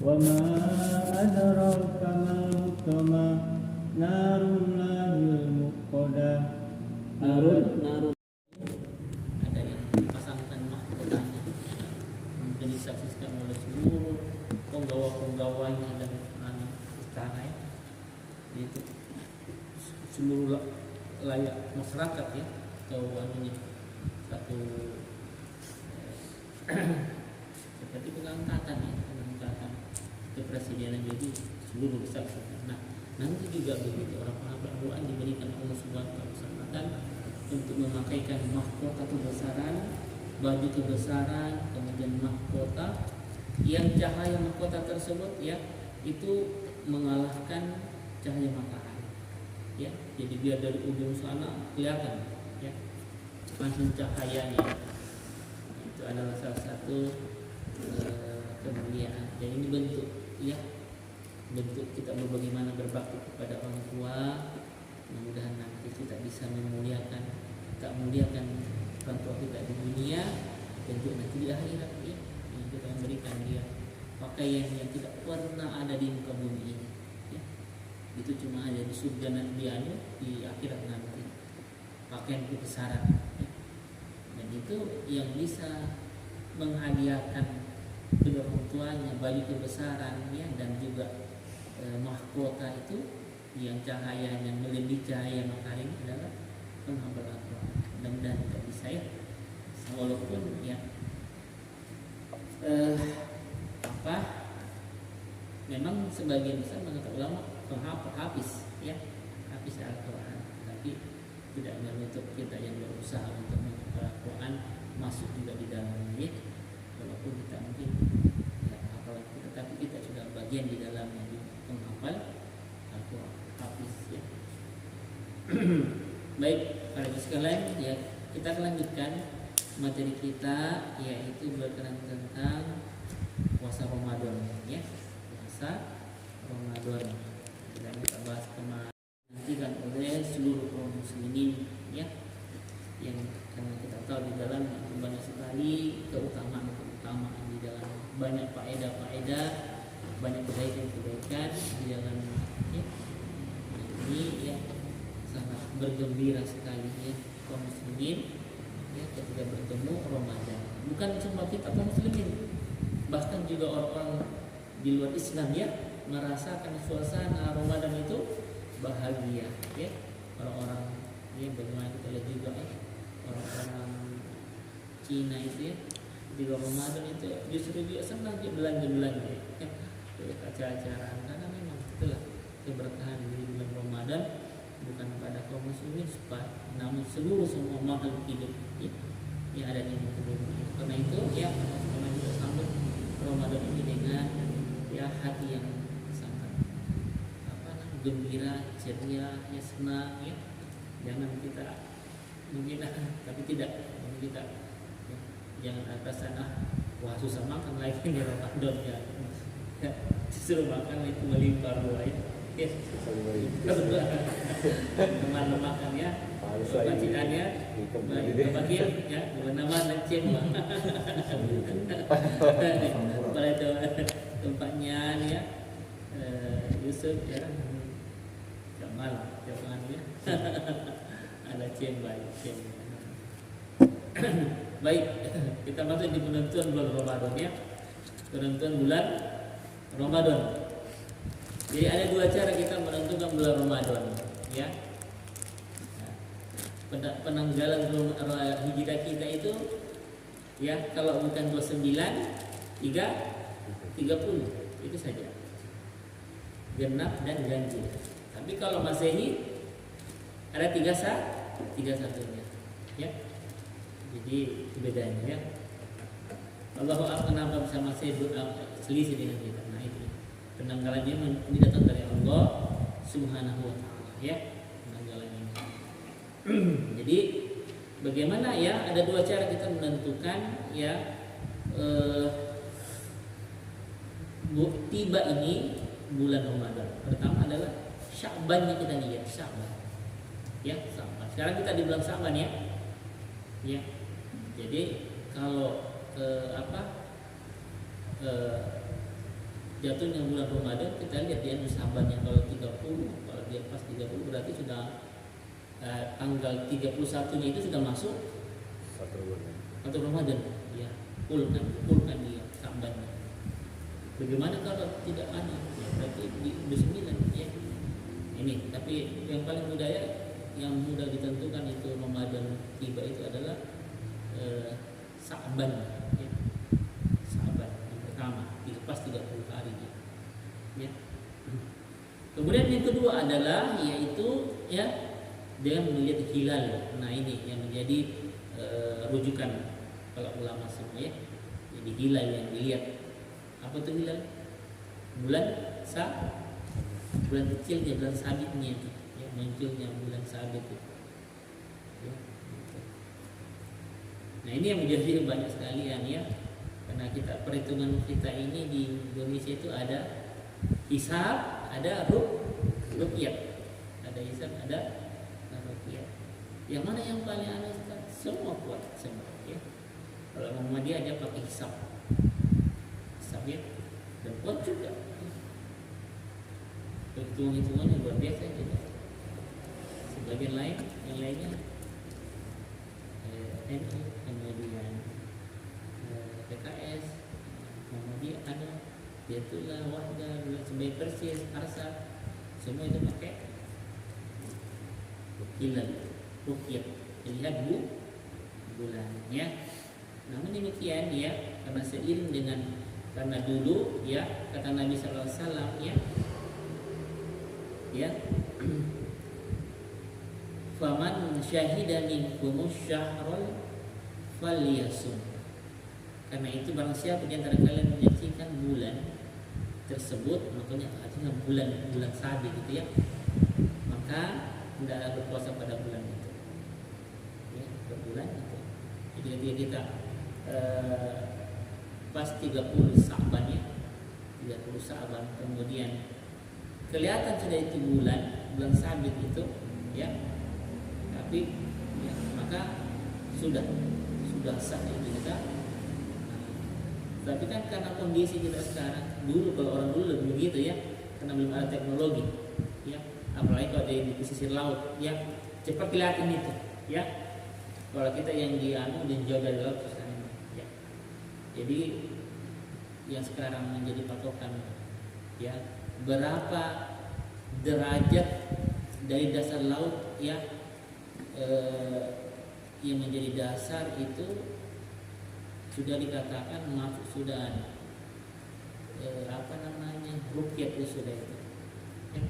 وما أدراك ما الحطمة نار الله الموقدة Narun ada yang dipasangkan mahkotanya dan disaksikan oleh seluruh penggawa-penggawanya dan istana ya. Itu seluruh layak masyarakat ya, atau anunya satu seperti pengangkatan ya, pengangkatan kepresidenan, jadi seluruh disaksikan. Nah, nanti juga begitu orang penghafal Al-Quran diberikan Allah Subhanahu wa taala untuk memakaikan mahkota kebesaran, baju kebesaran, kemudian mahkota yang cahaya mahkota tersebut ya itu mengalahkan cahaya matahari ya. Jadi biar dari ujung sana kelihatan ya langsung cahayanya. Itu adalah salah satu kemuliaan. Dan ini bentuk ya, bentuk kita bagaimana berbakti kepada orang tua. Mudah-mudahan nanti kita bisa memuliakan, tak muliakan orang tua kita di dunia dan juga nanti di akhirat ya. Yang kita memberikan dia pakaian yang tidak pernah ada di muka bumi ini ya. Itu cuma ada di surga nanti di akhirat nanti, pakaian kebesaran ya. Dan itu yang bisa menghadiahkan kedua orang tuanya baju kebesaran ya, dan juga mahkota itu yang cahayanya melebihi cahaya matahari adalah penghafal Al-Quran. Mudah-mudahan tidak bisa ya, walaupun ya memang sebagian besar menurut ulama hafiz ya, hafiz Al-Quran, tapi tidak menutup kita yang berusaha untuk menghafal Al-Quran masuk juga di dalamnya ya. Walaupun kita mungkin tidak hafal kita, tapi kita sudah bagian di dalamnya di penghafal Al-Quran, hafiz ya. Baik, para sekalian ya, kita akan lanjutkan materi kita, yaitu berkenaan tentang puasa Ramadan ya, puasa Ramadan. Dan kita bahas kemarin dinantikan oleh seluruh kaum muslimin ya, yang karena kita tahu di dalam banyak sekali keutamaan di dalam, banyak faedah, banyak kebaikan di dalam ya. Ini ya sangat bergembira sekali ya kaum muslimin ya ketika bertemu Ramadan. Bukan cuma kita kaum muslimin, bahkan juga orang-orang di luar Islam ya merasakan suasana Ramadan itu bahagia ya. Orang-orang ya, bagaimana kita lihat juga ya, orang-orang Cina itu ya di Ramadan itu justru dia senang dia belanja ya, acara-acara, karena memang itulah keberkahan di bulan Ramadan bukan pada kaum muslimin namun seluruh semua makhluk hidup ya, yang ada di muka bumi. Karena itu ya karena kita sambut Ramadan ini dengan ya hati yang sangat gembira, ceria, ya senang ya. Jangan kita mungkin tapi tidak kita ya, jangan atas sana wah susah makan lagi di Ramadan ya. Justru makan itu melimpah ruah ya. Teman makan ya, bacaannya bagian ya, mana cem pada itu tempatnya ya, Yusuf ya, Jamal jangan ya, ada cem baik cem. Baik, kita masuk di penentuan bulan Ramadan ya, penentuan bulan Ramadan. Jadi ada dua cara kita menentukan bulan Ramadan ya. Penanggalan hijrah kita itu ya kalau bukan 29 30 itu saja, genap dan ganjil. Tapi kalau Masehi ada 31-nya ya. Jadi bedanya ya. Allahu a'lam kenapa bisa Masehi selisih dengan kita. Nah itu penanggalannya ini datang dari Allah Subhanahu wa taala ya, penanggalannya. Jadi bagaimana ya, ada dua cara kita menentukan ya tiba ini bulan Ramadan. Pertama adalah Sya'bannya kita lihat, Sya'ban. Ya, Sya'ban. Sekarang kita di bulan Sya'ban ya. Ya. Jadi kalau jatuhnya bulan Ramadan, kita lihat dia sahabatnya kalau 30, kalau dia pas 30 berarti sudah tanggal 31-nya itu sudah masuk satu Ramadan, ya full kan dia sahabatnya. Bagaimana kalau tidak ada? Ya, berarti di 9 ya. Ini, tapi yang paling mudah ya, yang mudah ditentukan itu Ramadan tiba itu adalah Sa'ban ya. Sa'ban yang pertama, pas 30 hari ya. Kemudian yang kedua adalah yaitu ya dia melihat hilal. Nah, ini yang menjadi rujukan kalau ulama semua ya. Jadi hilal yang dilihat. Apa itu hilal? Bulan kecilnya, bulan sabitnya itu, ya, munculnya bulan sabit itu. Ya, gitu. Nah, ini yang menjadi banyak sekalian ya. Karena kita perhitungan kita ini di Indonesia itu ada hisab, ada ruqyah. Ada hisab, ada ruqyah. Yang mana yang paling aneh sekali? Semua kuat semua ya. Kalau Muhammadiyah dia pakai hisab. Hisab ya. Dan kuat juga. Hitung-hitungannya luar biasa juga. Sebagian lain, yang lainnya NU, kemudian PKS, Muhammadiyah ada, Baitullah, Wahdah, sebagai Persis, Arsa, semua itu pakai hilal, ruqyah, lihat bulan ya. Namun demikian ya, karena seiring dengan karena dulu ya kata Nabi sallallahu alaihi wasallam ya faman syahida minkumus syahrul falyasum. Karena itu barang siapa di antara kalian menyaksikan bulan tersebut, makanya artinya bulan sabit gitu ya, maka hendaklah berpuasa pada bulan itu ya, berbulan itu. Jadi ketika kita pas 30 Sa'ban ya, 30 Sa'ban kemudian kelihatan sudah itu bulan sabit itu ya, tapi ya, maka sudah sah itu kita. Tapi kan karena kondisi kita sekarang, dulu kalau orang dulu lebih begitu ya, karena belum ada teknologi ya, apalagi kalau di pesisir laut ya, cepat kelihatan itu ya. Kalau kita yang di dan jauh dari laut ya. Jadi yang sekarang menjadi patokan ya, berapa derajat dari dasar laut ya, yang menjadi dasar itu sudah dikatakan masuk sudah ruqyah itu sudah itu ya.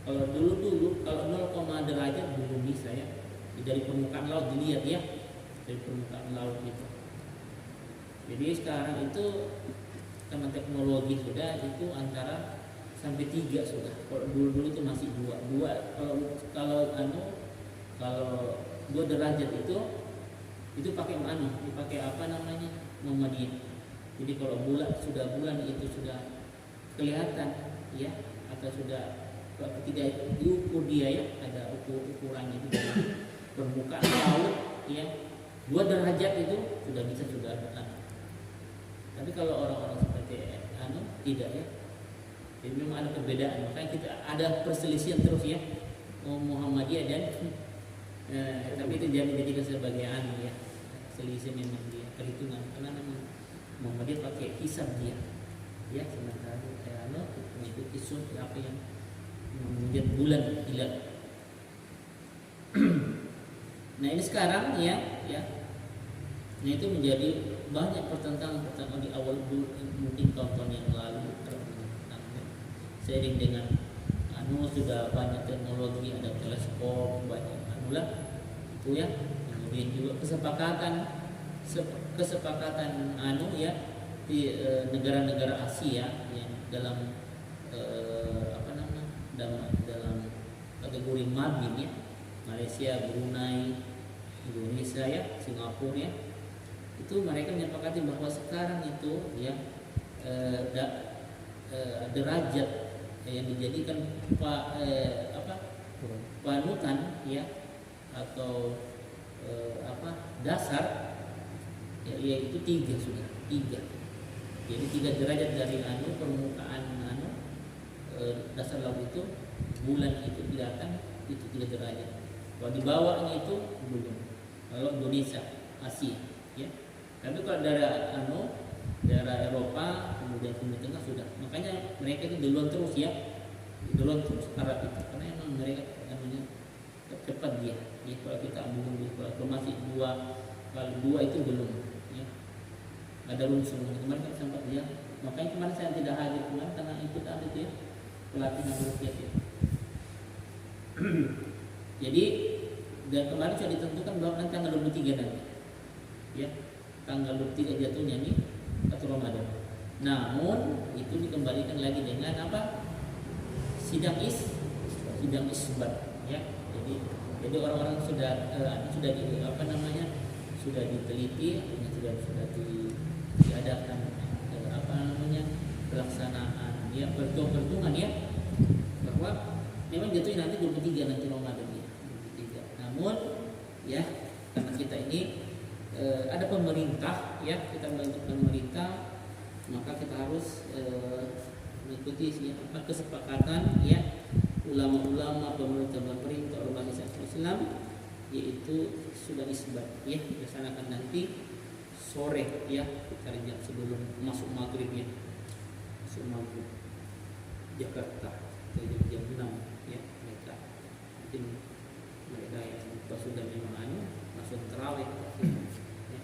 Kalau dulu kalau 0, derajat belum bisa ya, dari permukaan laut dilihat ya, dari permukaan laut itu. Jadi sekarang itu karena teknologi sudah itu antara sampai 3 sudah. Kalau dulu itu masih 2. Kalau 2 derajat itu pakai dipakai Muhammadiyah. Jadi kalau bulan itu sudah kelihatan ya, atau sudah tidak diukur dia ya, ada ukurannya itu dari permukaan laut ya, 2 derajat itu sudah ada. Tapi kalau orang-orang seperti tidak ya. Jadi memang ada perbedaan, makanya kita ada perselisihan terus ya, Muhammadiyah dan tapi itu jangan dijadikan sebagai ya, selisih memang dia perhitungan, karena memang Muhammadiyah pakai hisab dia ya, sementara mengikuti apa yang menjadi bulan hilal. Nah ini sekarang ya, nah itu menjadi banyak pertentangan di awal mungkin tahun yang lalu. Seiring dengan sudah banyak teknologi, ada teleskop, banyak itu ya. Kemudian juga kesepakatan ya di negara-negara Asia yang dalam dalam kategori mabin ya, Malaysia, Brunei, Indonesia ya, Singapura ya, itu mereka menyepakati bahwa sekarang itu ya derajat yang dijadikan panutan ya, atau dasar ya, yaitu 3 sudah 3 Jadi 3 derajat dari permukaan dasar laut itu, bulan itu kelihatan itu 3 derajat. Kalau di bawahnya itu belum. Kalau Indonesia, Asia, ya. Tapi kalau daerah Eropa, kemudian Timur Tengah sudah. Makanya mereka itu duluan terus ya, duluan terus Arab itu, karena emang mereka cepat dia. Ya, kalau kita belum, kalau masih 2, kalau 2 itu belum. Ya. Ada unsur. Kemarin kan sempat dia. Makanya kemarin saya tidak hadir kemarin karena ikut ada itu ya, pelatihan rupiah ya. Jadi dan kemarin sudah ditentukan bahwa nanti tanggal 23 nanti, ya, tanggal 23 jatuhnya nih atau Ramadan. Namun itu dikembalikan lagi dengan apa? Sidang isbat, ya. Jadi orang-orang sudah sudah diteliti, sudah diadakan pelaksanaan ya, perhitungan ya, bahwa memang jatuhnya nanti 23 nanti Ramadan ya, 23. Namun ya, karena kita ini ada pemerintah ya, kita membentuk pemerintah, maka kita harus mengikuti kesepakatan ya ulama-ulama, pemerintah organisasi Islam, yaitu sudah isbat ya, dilaksanakan nanti sore ya, cari jam sebelum masuk maghrib ya, masuk maghrib Jakarta jam 6 ya, mereka mungkin mereka yang sudah memang langsung terawih ya.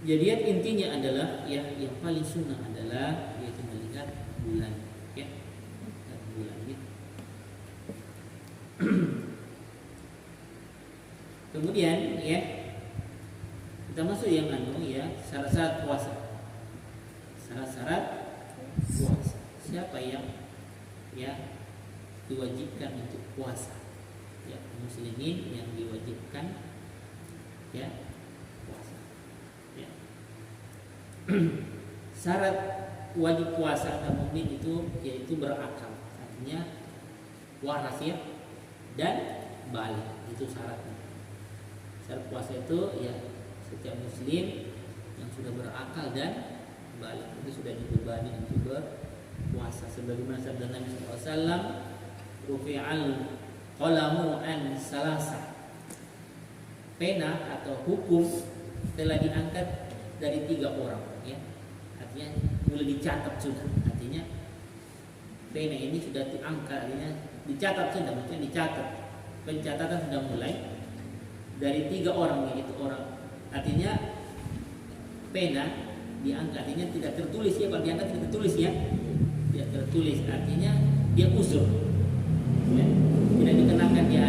Jadi intinya adalah ya, yang paling sunnah adalah yaitu melihat bulan ya, bulan ya. Kemudian ya, kita masuk yang ya, syarat-syarat puasa. Syarat-syarat puasa. Siapa yang ya diwajibkan untuk puasa? Ya, muslimin yang diwajibkan ya puasa. Ya. Syarat wajib puasa dan mukmin itu yaitu berakal, artinya waras ya, dan balik, itu syaratnya. Syarat puasa itu ya setiap muslim yang sudah berakal dan balik itu sudah dibebani untuk berpuasa, sebagaimana sabda Nabi SAW, rufi'al qalamu an salasa, pena atau hukum telah diangkat dari 3 orang ya, artinya mulai dicatat sudah, artinya pena ini sudah diangkat, artinya dicatat sudah, maksudnya dicatat, pencatatan sudah mulai dari 3 orang, yaitu orang, artinya pena diangkat, artinya tidak tertulis ya, kalau diangkat tidak tertulis ya, tidak tertulis, artinya dia uzur ya, tidak dikenakan dia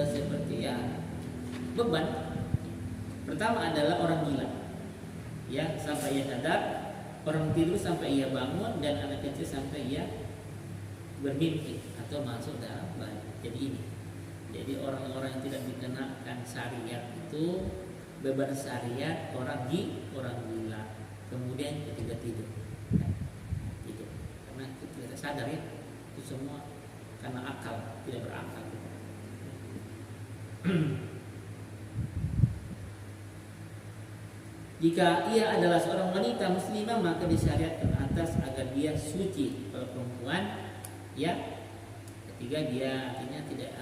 seperti ya beban. Pertama adalah orang gila ya, sampai ia sadar, orang tidur sampai ia bangun, dan anak kecil sampai ia bermimpi atau masuk dalam bayi. Jadi ini, jadi orang-orang yang tidak dikenakan syariat itu beban syariat, orang gila, kemudian ketika tidur ya, gitu. Karena kita sadar ya, itu semua karena akal, tidak berakal. Jika ia adalah seorang wanita muslimah, maka disyariatkan atas agar dia suci. Kalau perempuan ya, ketiga dia artinya tidak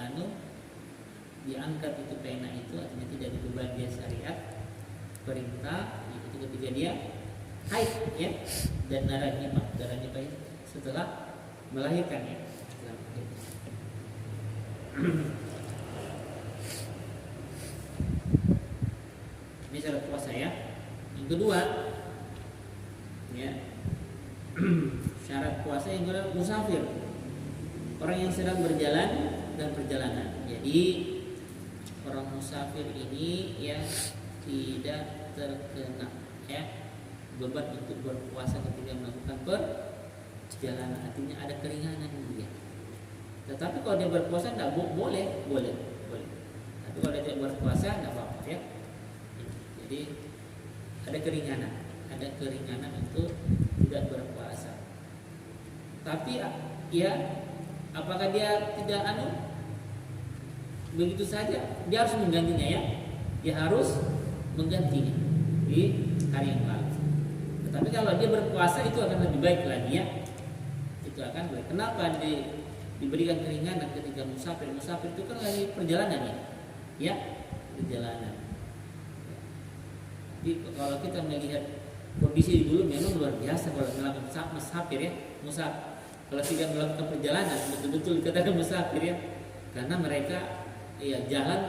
diangkat itu pena itu, artinya tidak dibebani dia syariat perintah itu ketika dia haid ya, dan darah nifas setelah melahirkan ya. Ini syarat puasa ya. Yang kedua ya, syarat puasa yang kedua musafir, orang yang sedang berjalan dan perjalanan. Jadi orang musafir ini ya tidak terkena ya beban untuk berpuasa ketika melakukan perjalanan, artinya ada keringanan dia. Tetapi kalau dia berpuasa tidak boleh. Tapi kalau dia berpuasa tidak apa-apa ya. Jadi ada keringanan untuk tidak berpuasa. Tapi ya, apakah dia tidak begitu saja? Dia harus menggantinya ya. Dia harus menggantinya di hari yang lalu. Tetapi kalau dia berpuasa itu akan lebih baik lagi ya. Itu akan baik. Kenapa diberikan keringanan ketika musafir? Musafir itu kan lagi perjalanan ya, perjalanan. Jadi kalau kita melihat kondisi dulu memang luar biasa kalau melakukan musafir ya, musafir. Kalau tidak melakukan perjalanan betul-betul dikatakan musafir ya, karena mereka ya jalan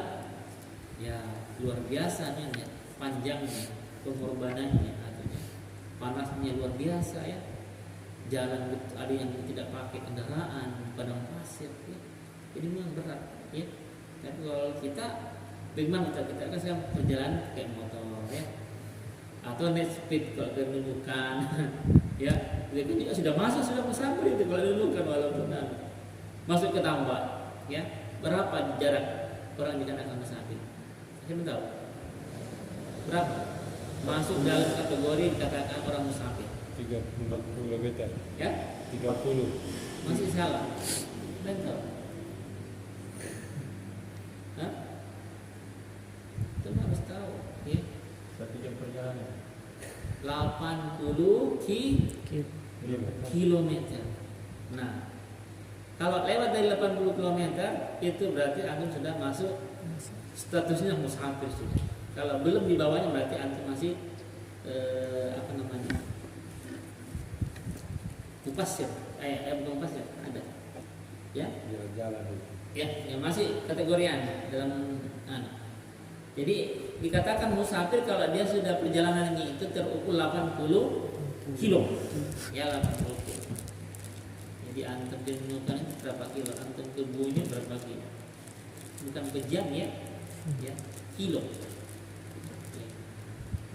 ya luar biasanya ya, panjangnya, pengorbanannya, artinya panasnya luar biasa ya. Jalan ada yang tidak pakai kendaraan, padang pasir ya. Jadi memang berat ya. Tapi kalau kita bagaimana kita kan sekarang perjalanan kayak motor ya, atau net speed kalau kedudukan ya, itu juga sudah masuk sudah musafir itu kalau kedudukan walaupun masuk ke tambak ya. Berapa jarak orang dikatakan musafir? Saya tahu berapa masuk dalam kategori dikatakan orang musafir? 30 km Ya? 30 masih salah. Dan tahu? Hah? Itu harus tahu ya. 1 jam perjalanan 80 kilometer. Nah, kalau lewat dari 80 km itu berarti antum sudah masuk statusnya musafir sudah. Kalau belum di bawahnya berarti antum masih apa namanya? Mupasir. Bukan mupasir, ada. Ya? jalan-jalan. Ya, yang masih kategorian dalam jadi dikatakan musafir kalau dia sudah perjalanannya itu terukur 80 kilo. Ya 80 kilo. Jadi antum dimenungkan itu berapa kilo? Antum ke Bunyu berapa kilo? Bukan ke jam ya. Ya, kilo. Ya.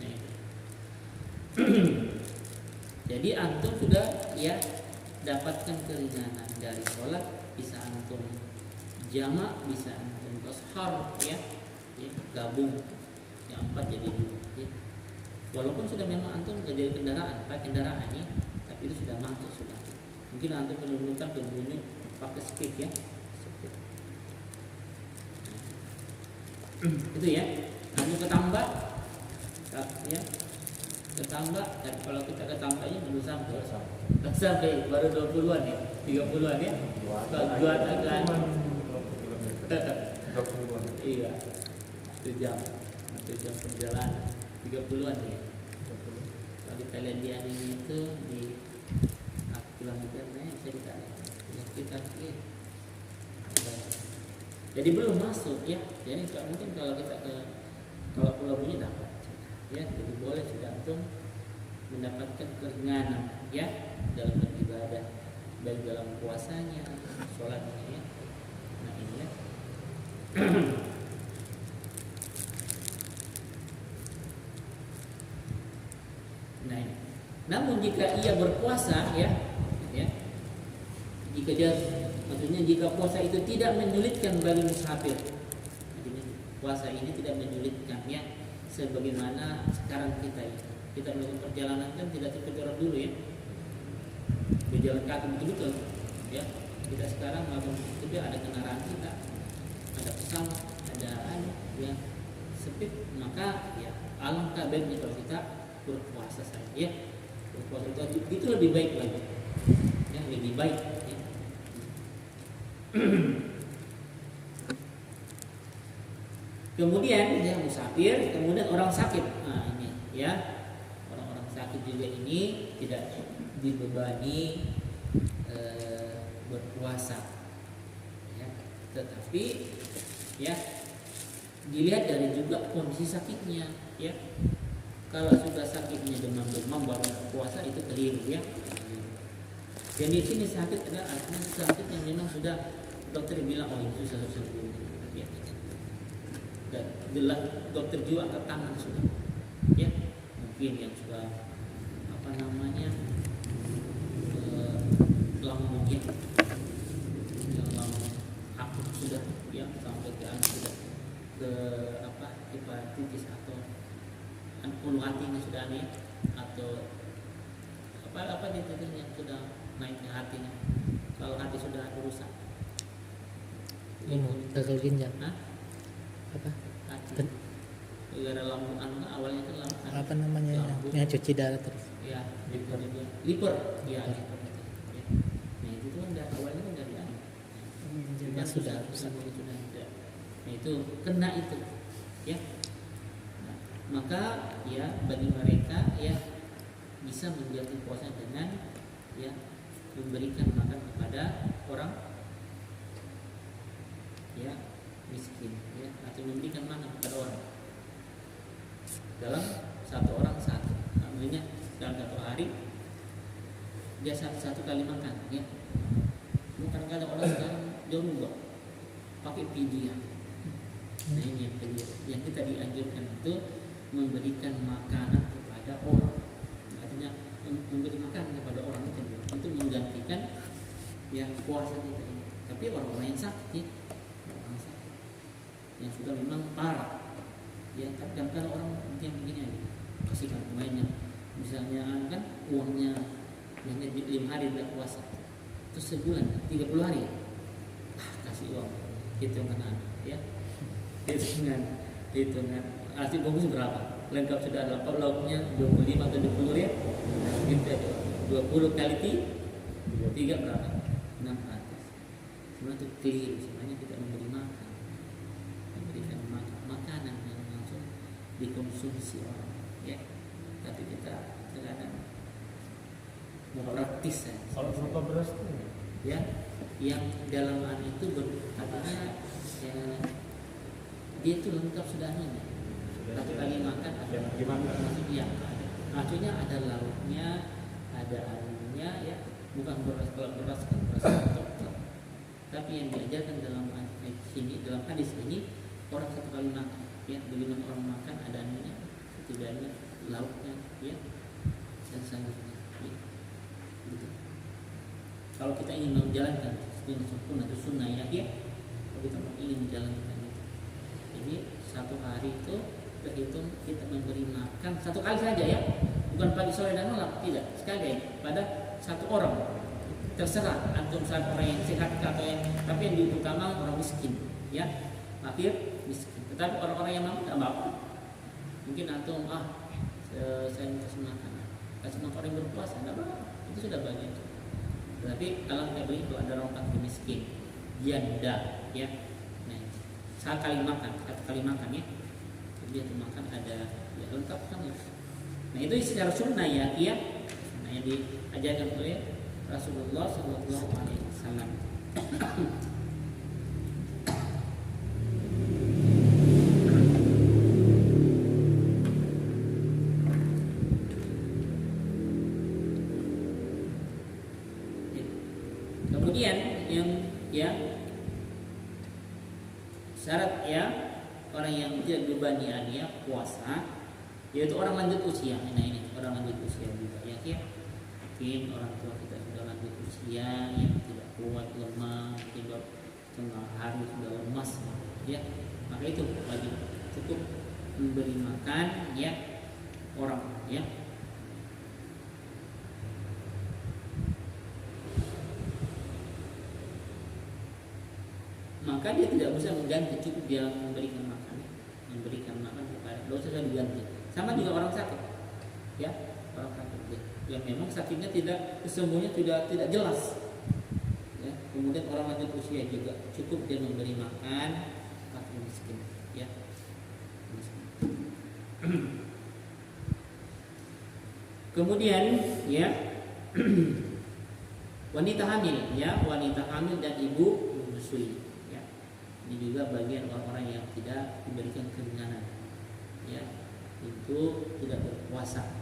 Nah, jadi antum sudah ya dapatkan keringanan dari sholat, bisa antum jamak, bisa antum tashar ya, gabung yang 4 jadi 2 ya. Walaupun sudah memang antum jadi kendaraan, pakai kendaraan ya, tapi itu sudah masuk sudah. Mungkin antum menurunkan ke Bunyu pakai speed ya, speed. Itu ya. Antum ketambah ya, ketambah. Dan kalau kita ketambahnya belum sampai baru 20-an ya, 30-an ya. Kalau akan iya, 1 jam perjalanan 30-an ya. Kalau kita lihat di anime itu di kilometernya bisa dikali sekitar ya. Jadi belum masuk ya. Jadi mungkin kalau kita kalau Pulau Bunyu dapat ya, jadi boleh sudah antum mendapatkan keringanan ya dalam beribadah, baik dalam puasanya, sholatnya ya. Nah ini ya. Nah ini. Namun jika ia berpuasa ya, jika dia maksudnya jika puasa itu tidak menyulitkan bagi musafir, puasa ini tidak menyulitkan ya, sebagaimana sekarang kita melakukan perjalanan kan tidak seperti orang dulu ya, berjalan kaki betul-betul ya. Kita sekarang melakukan itu ada kendaraan kita, ada pesawat, ada ya speed, maka ya alangkah baiknya kalau kita berpuasa saja ya. Berpuasa itu lebih baik lagi ya, lebih baik ya. Kemudian ya musafir, kemudian orang sakit. Nah ini ya, orang-orang sakit juga ini tidak dibebani berpuasa ya, tetapi ya dilihat dari juga kondisi sakitnya ya. Kalau sudah sakitnya demam baru puasa itu keliru ya. Dan di sini sakit adalah artinya sakit yang memang sudah dokter bilang oh ini susah ya. Dan jelas dokter juga angkat tangan sudah ya, mungkin yang sudah apa namanya lambung ya, yang lambung akut sudah ya, sampai ke sudah ke apa hepatitis atau ulu hatinya sudah aneh, atau apa itu yang sudah naik ke hatinya. Kalau hati sudah rusak, gagal ginjal. Hah? Apa? Hati. gara lampu awalnya kan lampu Apa namanya lampu. yang cuci darah terus? Ya, liper, ya, liper itu. Ya. Nah itu kan awalnya kan dari anu. Juga sudah rusak. Sudah ada. Nah itu kena itu, ya. Nah, maka ya bagi mereka ya bisa menjaga puasa dengan ya memberikan makan kepada orang ya miskin, ya, atau memberikan makan kepada orang dalam satu orang satu. Namanya dalam satu hari dia satu kali makan, ya. Bukan kadang orang sekarang jauh lupa pakai pidia. Nah ini yang kedua, yang kita dianjurkan itu memberikan makanan kepada orang. Artinya memberi makan kepada orang itu menggantikan yang puasa kita ini. Tapi orang-orang yang sakit, orang sakit yang sudah memang parah, ya kadang-kadang orang yang begini aja kasihkan pemainnya, misalnya kan uangnya hanya 5 hari tidak puasa, terus sebulan 30 hari, kasih uang, hitungan ya, hitungan arti bagus berapa, lengkap sudah ada lauknya 25 atau 20 ya, nah, gitu aja 20 kali 3 berapa, 600. Sebenarnya itu keliru, sebenarnya kita memberi makan, memberikan makanan yang langsung dikonsumsi orang, ya. Tapi kita terkadang mau praktis ya. Kalau berupa beras itu Ya, yang dalam itu artinya ya, dia itu lengkap sudah ini. Satu kali makan ada maksudnya ada. Maksudnya ada lauknya, ada anunya ya, bukan beras. Kalau beras kan beras total. Tapi yang diajarkan dalam hadis ini orang satu kali makan, ya, bagaimana orang makan ada anunya, setidaknya lauknya, ya, dan sayurnya. Ya. Gitu. Kalau kita ingin menjalankan dengan sempurna itu sunnah ya, kalau kita ingin menjalankan itu, jadi satu hari itu terhitung kita memberi makan satu kali saja ya, bukan pagi sore dan malam, tidak, sekali pada satu orang. Terserah antum saat orang yang sehat atau yang, tapi yang diutama orang miskin, ya, fakir miskin. Tetapi orang-orang yang mampu tidak mampu, mungkin antum saya mau kasih makan orang yang berpuasa, tidak apa, itu sudah banyak. Tapi kalau kita beri itu ada orang fakir miskin, janda, ya, nah, satu kali makan ya, dia tuh makan ada ya lengkap kan ya. Nah itu secara sunnah ya, nah, yang diajarkan oleh Rasulullah Sallallahu Alaihi Wasallam. Kemudian yang ya syarat ya orang yang tidak dibebani ya puasa, yaitu orang lanjut usia. Nah ini orang lanjut usia juga ya, mungkin orang tua kita sudah lanjut usia yang tidak kuat, lemah, tidak tengah hari sudah lemas ya, maka itu wajib cukup memberi makan ya orang ya. Maka dia tidak bisa mengganti, cukup dia memberikan makan kepada dosa sudah diganti. Sama juga orang sakit ya, orang sakit yang memang sakitnya tidak kesembuhannya tidak jelas ya. Kemudian orang lanjut usia juga cukup dia memberi makan fakir miskin ya, miskin. Kemudian ya wanita hamil ya, wanita hamil dan ibu menyusui ya, ini juga bagian orang-orang yang tidak diberikan keringanan ya, itu tidak berpuasa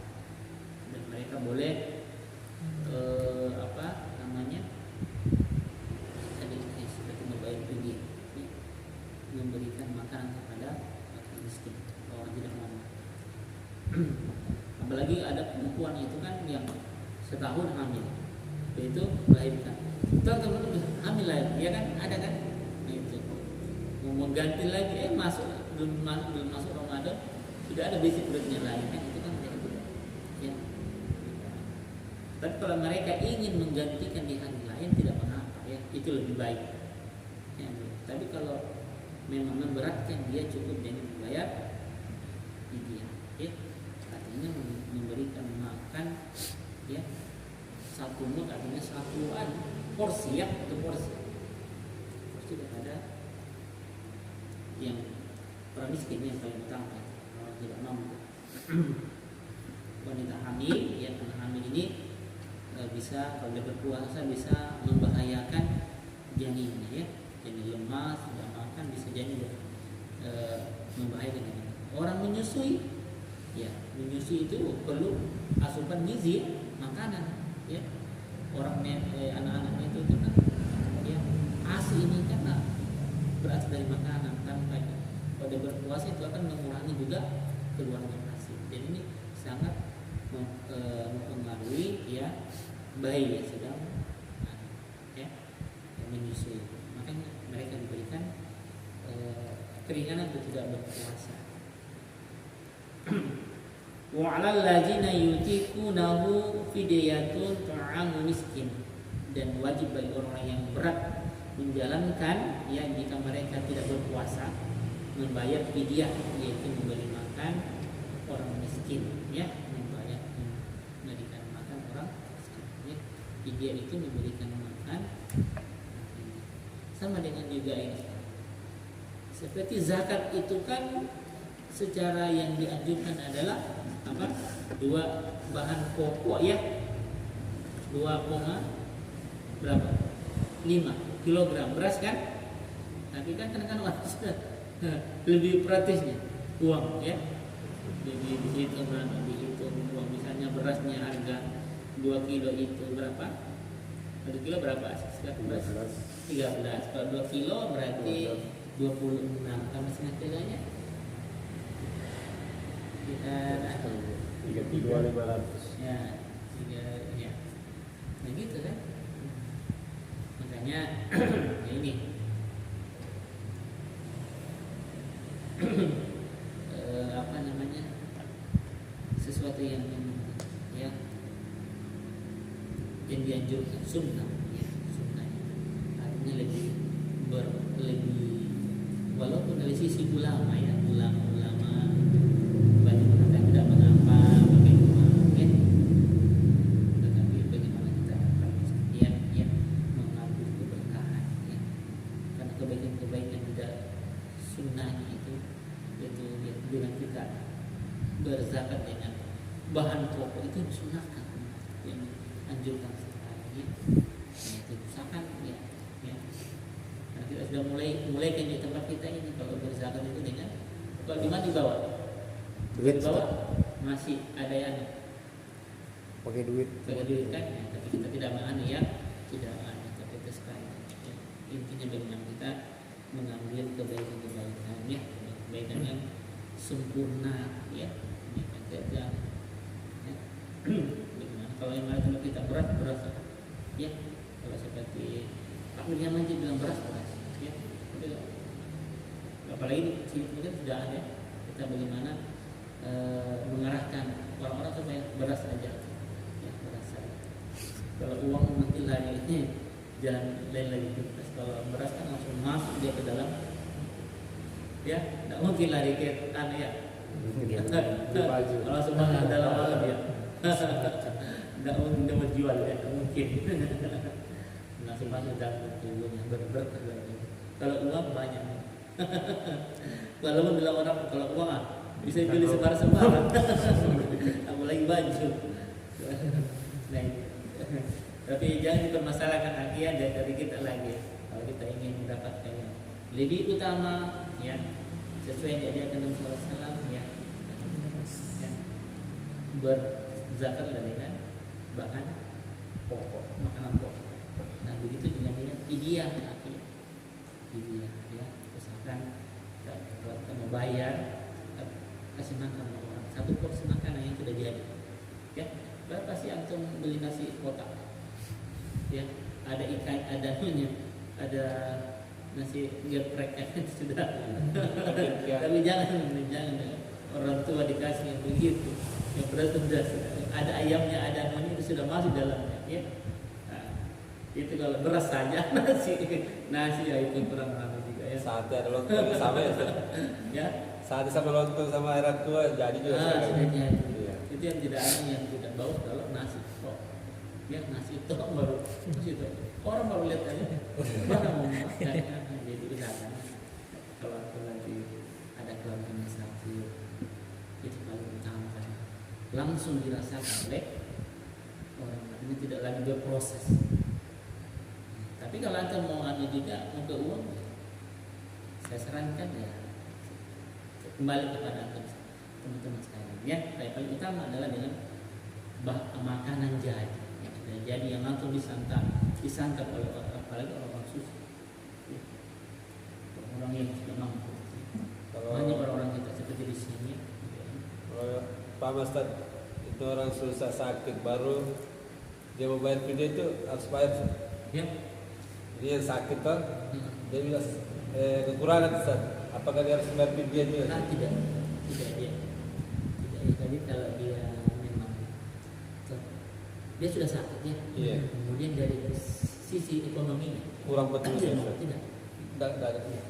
dan mereka boleh apa namanya tadi seperti membayar pergi ya, memberikan makanan kepada fakir miskin orang tidak mampu. Apalagi ada perempuan itu kan yang setahun hamil, yaitu melahirkan, teman-teman hamil lagi ya kan, ada kan, nah itu mau ganti lagi belum masuk Ramadan sudah ada basic perutnya lain kan, itu kan mereka tidak ya. Tapi kalau mereka ingin menggantikan di hari lain tidak mengapa ya, itu lebih baik ya. Tapi kalau memang memberatkan dia cukup dengan membayar fidyah, ya. Artinya memberikan makan, ya, satu mud artinya satuan porsi, ya, itu porsi. Porsi ada yang orang miskin yang paling utama, orang tidak mampu. Wanita hamil, ya, anak hamil ini bisa kalau dia berpuasa bisa membahayakan janinnya, ya. Jadi lemas, tidak makan bisa jadi membahayakan janin. Orang menyusui, ya, menyusui itu perlu asupan gizi, makanan, ya. Orang anak-anaknya itu kan, ya, ASI ini kan berasal dari makanan kan. Pada berpuasa itu akan mengurangi juga keluarnya ASI. Jadi ini sangat mempengaruhi, ya, bayi yang sedang, ya, menyusui. Makanya mereka diberikan keringanan untuk tidak berpuasa. Wa 'alal ladzina yutiqunahu fidyatun ta'amu miskin, dan wajib bagi orang yang berat menjalankan, ya, jika mereka tidak berpuasa, membayar fidyah, yaitu memberi makan orang miskin, ya, memberikan makan orang miskin, ya. Fidyah itu memberikan makan. Sama dengan juga ini, seperti zakat itu kan secara yang dianjurkan adalah apa? 2 bahan pokok, ya, 2,5 kilogram beras kan. Tapi kan kadang-kadang orang sudah lebih praktisnya uang, ya, lebih dihitung uang. Misalnya berasnya harga 2 kilo itu berapa? 1 kilo berapa? 13. Kalau 2 kilo berarti 26. Tambah setengah kilonya kita 3.500. ya, 3, ya. Nah gitu kan. Makanya ya ini apa namanya, sesuatu yang ya yang dianjurkan sunnah, ya, sunnah, artinya lebih walaupun dari sisi ulama, ya, ulama banyak mengatakan tidak mengapa pakai uang, ya, tetapi bagaimana kita akan ya mengambil keberkahan, ya, karena kebaikan tidak sunnahnya itu ya, dengan kita berzakat dengan bahan pokok itu disunahkan, yang anjurkan sekali, ya. Itu misalkan, ya, karena kita sudah mulai kan di tempat kita ini kalau berzakat itu dengan, kalau di mana dibawa masih ada yang Pakai duit kan, ya, tapi kita tidak menganu, ya, tidak menganu, tapi itu sekali, ya. Intinya bagaimana kita mengambil kebaikan, ya, kebaikan yang sempurna, ya, ya. Bagaimana kalau yang mana tempat kita beras, ya, kalau seperti Pak William aja bilang beras, ya, apalagi sini mungkin sudah ada kita bagaimana mengarahkan orang-orang supaya beras saja, ya, beras saja. Kalau uang nanti lari ini jalan lain lagi. Kalau beras kan langsung masuk dia ke dalam, ya, tidak mungkin lari ke tanah, ya. Kalau semua ke dalam malam, ya, tidak mungkin dia menjual, ya, tidak mungkin. Langsung masuk dalam tubuhnya berberat. Kalau uang banyak. Kalau bilang orang kalau uang bisa beli sebar-sebar, apalagi baju. Nah, tapi jangan dipermasalahkan akhirnya dari kita lagi. Kalau kita ingin mendapatkan yang lebih utama, ya, sesuai yang diajarkan Nabi sallallahu alaihi wasallam, ya, berzakat dengan bahan pokok, makanan pokok. Nah, begitu dengan fidyah, fidyah, ya, misalkan kita mau bayar, kasih makan orang satu porsi makanan yang sudah jadi, ya, berapa sih antum beli nasi kotak, ya, ada ikan, ada minyak, ada nasi geprek, sudah. Tapi jangan orang tua dikasih yang begitu, yang berat sudah ada ayamnya, ada anunya itu sudah masuk dalamnya, ya. Nah, itu kalau beras saja nasi ya itu kurang juga, ya. sate adalah sama, ya. Ya, saat sama lontong sama air tua jadi juga sudah sekarang. jadi. Iya. Itu yang tidak ada yang tidak bau kalau nasi kok. Ya nasi itu baru situ. Orang baru lihat aja. Mana mau makan. Jadi usahakan kalau lagi ada keluarga sakit itu paling utama kan. Langsung dirasakan oleh orang ini tidak lagi berproses. Tapi kalau antum mau anu juga mau ke uang, saya sarankan ya kembali kepada antum teman-teman sekalian ya. Yang paling utama adalah dengan makanan jadi, ya, jadi yang antum disantap oleh apalagi orang susah, ya. Orang yang tidak mampu. Banyak orang-orang kita seperti di sini. Kalau Pak Ustad itu orang susah sakit baru dia mau bayar video itu harus bayar. Ya. Dia yang sakit kan, dia bilang kekurangan Ustaz. Apakah dia harus bayar video juga? Nah, tidak dia. Jadi kalau dia memang dia sudah sakit ya. Iya. Kemudian dari sisi ekonominya Kurang betul tidak, Ustaz. tidak.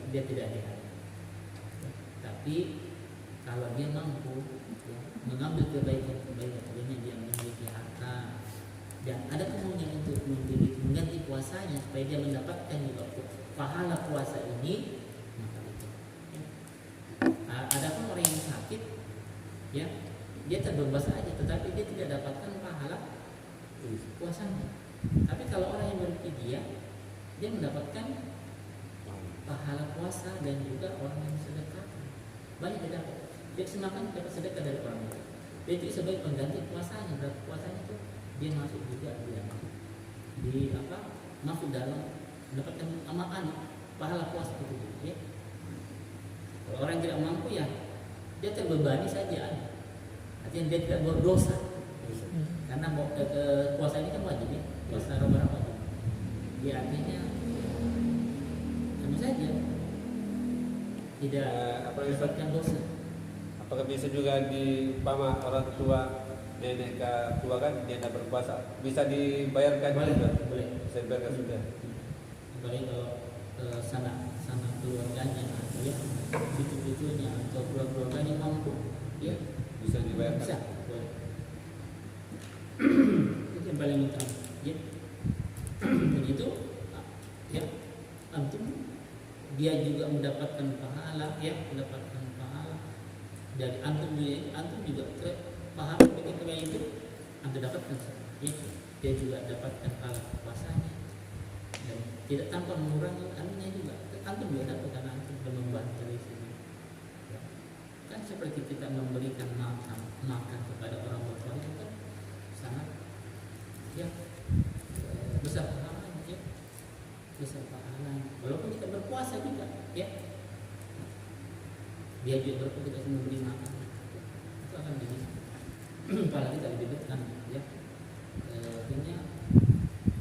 Dia tidak ada. Tapi kalau dia mampu ya, mengambil kebaikan-kebaikan, dia memiliki harta dan ada kemungkinan untuk mengganti puasanya supaya dia mendapatkan juga pahala puasa ini, maka itu. Ya. Ada pun orang yang sakit, ya dia terbebas aja, tetapi dia tidak dapatkan pahala puasanya. Tapi kalau orang yang berfidyah, dia mendapatkan pahala puasa dan juga orang yang sedekah banyak dia dapat. Dia semakin dapat sedekah dari orang itu. Dia itu sebagai pengganti puasanya. Berarti puasanya itu dia masuk juga di masuk dalam mendapatkan amalan pahala puasa itu ya. Kalau orang tidak mampu ya dia terbebani saja, artinya dia tidak berdosa karena puasa ini kan wajib ya, puasa Ramadan wajib. Dia artinya sama saja tidak mendapatkan dosa. Apakah bisa juga di pama orang tua nenek tua kan dia tidak berpuasa bisa dibayarkan juga? Boleh. Bisa dibayarkan sudah. Apalagi kalau sana keluarganya atau ya cucu-cucunya atau keluarganya mampu, ya Bisa dibayarkan. bisa. Boleh. Itu yang paling utama. Ya. Begitu, ya antum dia juga mendapatkan pahala, ya mendapatkan pahala dari antum juga pahala ketika itu antum dapatkan, ya dia juga dapatkan pahala puasanya dan tidak tanpa mengurangi anunya juga antum juga dapat karena antum sudah membantu dari sini. Ya. Kan seperti kita memberikan makan kepada orang berpuasa itu kan sangat ya besar pahalanya, ya besar pahalanya walaupun kita berpuasa juga ya dia juga berpuasa kita memberi makan itu akan jadi pahala kita lebih besar ya akhirnya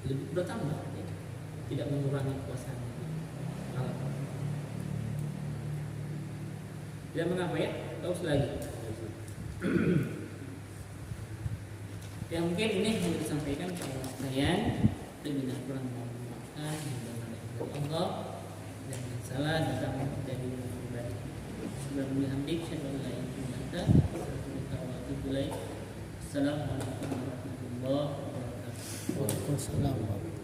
lebih bertambah ya. Tidak mengurangi puasanya tidak mengapa ya terus lagi ya mungkin ini yang disampaikan kepada kalian dengan kurang memaafkan Allah dan yang salah datang dari pribadi. Sebelum dihamdik syaitan lain kita Assalamualaikum warahmatullahi wabarakatuh. Waalaikumsalam.